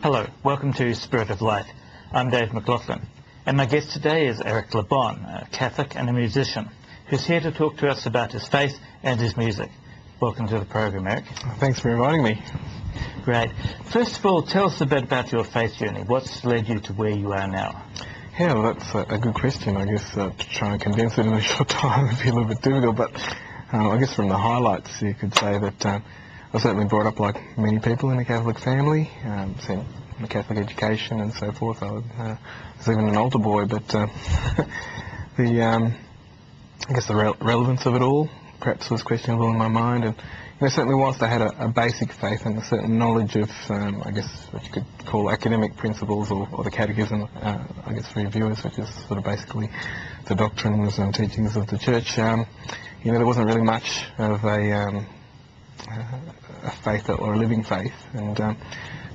Hello, welcome to Spirit of Life. I'm Dave McLaughlin, and my guest today is Eric LeBon, a Catholic and a musician, who's here to talk to us about his faith and his music. Welcome to the program, Eric. Thanks for inviting me. Great. First of all, tell us a bit about your faith journey. What's led you to where you are now? Yeah, well, that's a good question. I guess to try and condense it in a short time would be a little bit difficult, but I guess from the highlights you could say that I was certainly brought up like many people in a Catholic family, sent a Catholic education and so forth. I was even an altar boy, but I guess the relevance of it all perhaps was questionable in my mind, and certainly whilst I had a basic faith and a certain knowledge of, I guess what you could call academic principles or the catechism, I guess for your viewers, which is sort of basically the doctrines and teachings of the Church, there wasn't really much of a faith or a living faith, and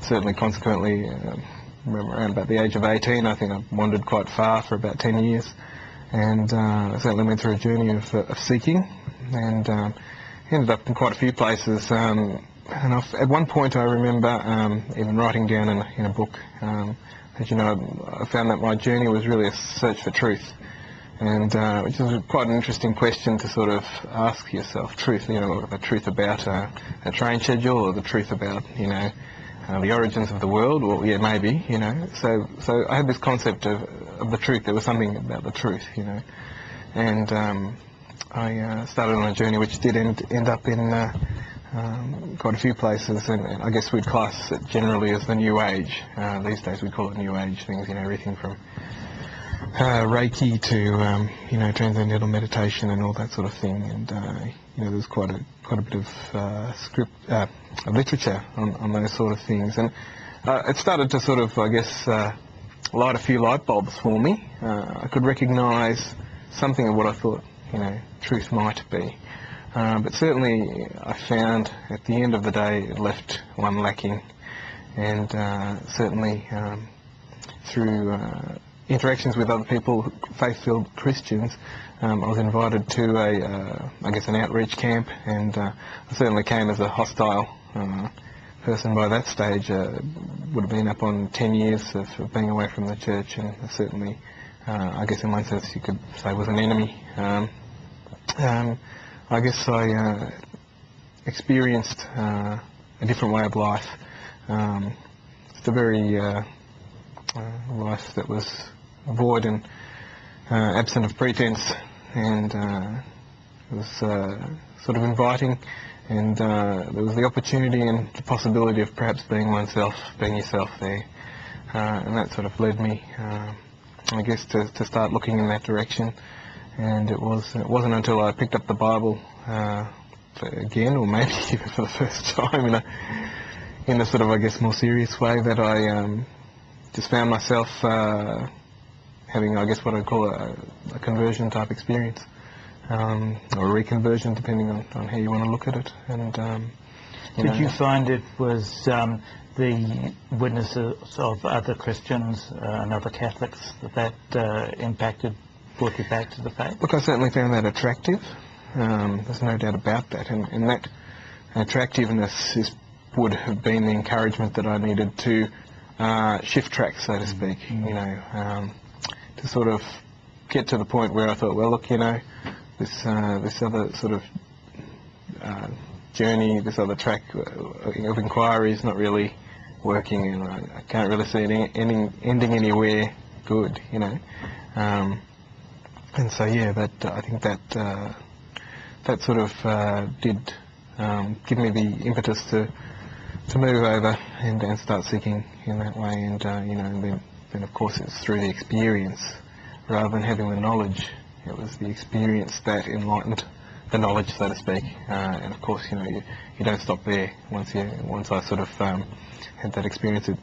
certainly consequently, around about the age of 18, I think I wandered quite far for about 10 years, and I certainly went through a journey of seeking, and ended up in quite a few places, and at one point I remember even writing down in a book that, I found that my journey was really a search for truth, and which is quite an interesting question to sort of ask yourself. Truth, the truth about a train schedule, or the truth about, the origins of the world, or yeah, maybe, So I had this concept of the truth. There was something about the truth, and I started on a journey which did end up in quite a few places, and I guess we'd class it generally as the New Age. These days we'd call it New Age things, everything from Reiki to transcendental meditation and all that sort of thing. And there's quite a bit of literature on those sort of things, and it started to sort of, I guess, light a few light bulbs for me. I could recognise something of what I thought truth might be, but certainly I found at the end of the day it left one lacking, and certainly through interactions with other people, faith-filled Christians, I was invited to an outreach camp, and I certainly came as a hostile person by that stage. Would have been up on 10 years of being away from the church, and certainly I guess in one sense you could say was an enemy. I guess I experienced a different way of life. It's a very life that was void and absent of pretense, and it was sort of inviting, and there was the opportunity and the possibility of perhaps being oneself, being yourself there, and that sort of led me, I guess, to start looking in that direction. And it wasn't until I picked up the Bible again, or maybe even for the first time in a sort of, I guess, more serious way, that I just found myself having, I guess, what I'd call a conversion type experience, or a reconversion, depending on how you want to look at it. And did you find it was the witnesses of other Christians and other Catholics that brought you back to the faith? Look, I certainly found that attractive. There's no doubt about that, and that attractiveness would have been the encouragement that I needed to shift track, so to speak. To sort of get to the point where I thought, well, look, this other sort of journey, this other track of inquiry is not really working, and I can't really see it ending anywhere good, And so, yeah, I think that sort of did give me the impetus to move over and start seeking in that way. And and then of course it's through the experience rather than having the knowledge. It was the experience that enlightened the knowledge, so to speak. And of course, you don't stop there. Once I sort of had that experience, it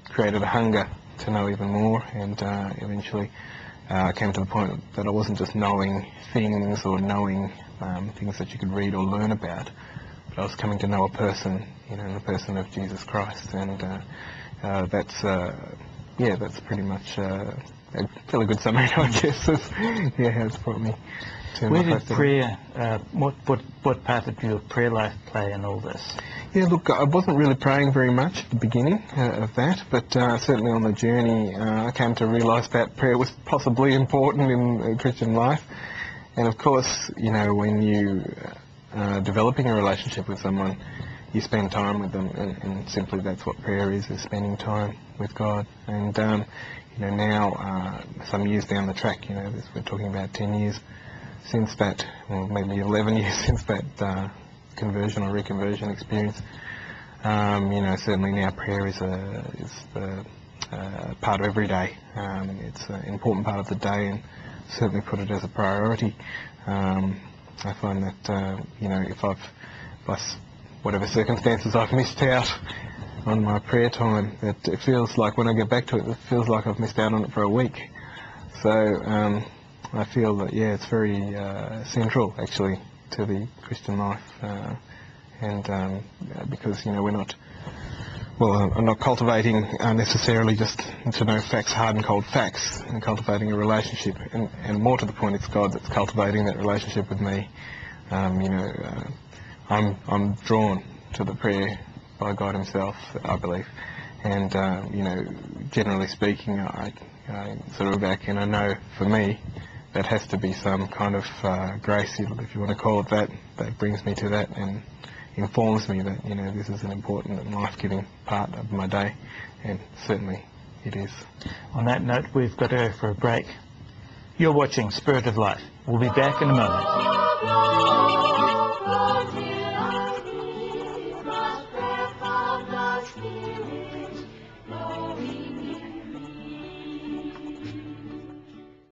created a hunger to know even more, and eventually I came to the point that I wasn't just knowing things or knowing things that you could read or learn about, but I was coming to know a person, the person of Jesus Christ, and that's pretty much a fairly good summary, I guess, of how it's brought me. to Where my did practice. prayer, what part did your prayer life play in all this? Yeah, look, I wasn't really praying very much at the beginning of that, but certainly on the journey I came to realise that prayer was possibly important in Christian life. And of course, you know, when you are developing a relationship with someone, you spend time with them, and simply that's what prayer is spending time with God. And you know, now some years down the track, you know, we're talking about 10 years since that, or maybe 11 years since that conversion or reconversion experience. You know, certainly now prayer is part of every day. It's an important part of the day, and certainly put it as a priority. I find that you know, if by whatever circumstances I've missed out on my prayer time, that it feels like when I get back to it, it feels like I've missed out on it for a week. So I feel that, yeah, it's very central actually to the Christian life, and because, you know, we're not, well, I'm not cultivating necessarily just to know facts, hard and cold facts, and cultivating a relationship, and more to the point, it's God that's cultivating that relationship with me. You know, I'm drawn to the prayer by God Himself, I believe, and you know, generally speaking, I sort of go back and I know for me that has to be some kind of grace, if you want to call it that, that brings me to that and informs me that, you know, this is an important and life-giving part of my day, and certainly it is. On that note, we've got to go for a break. You're watching Spirit of Life. We'll be back in a moment.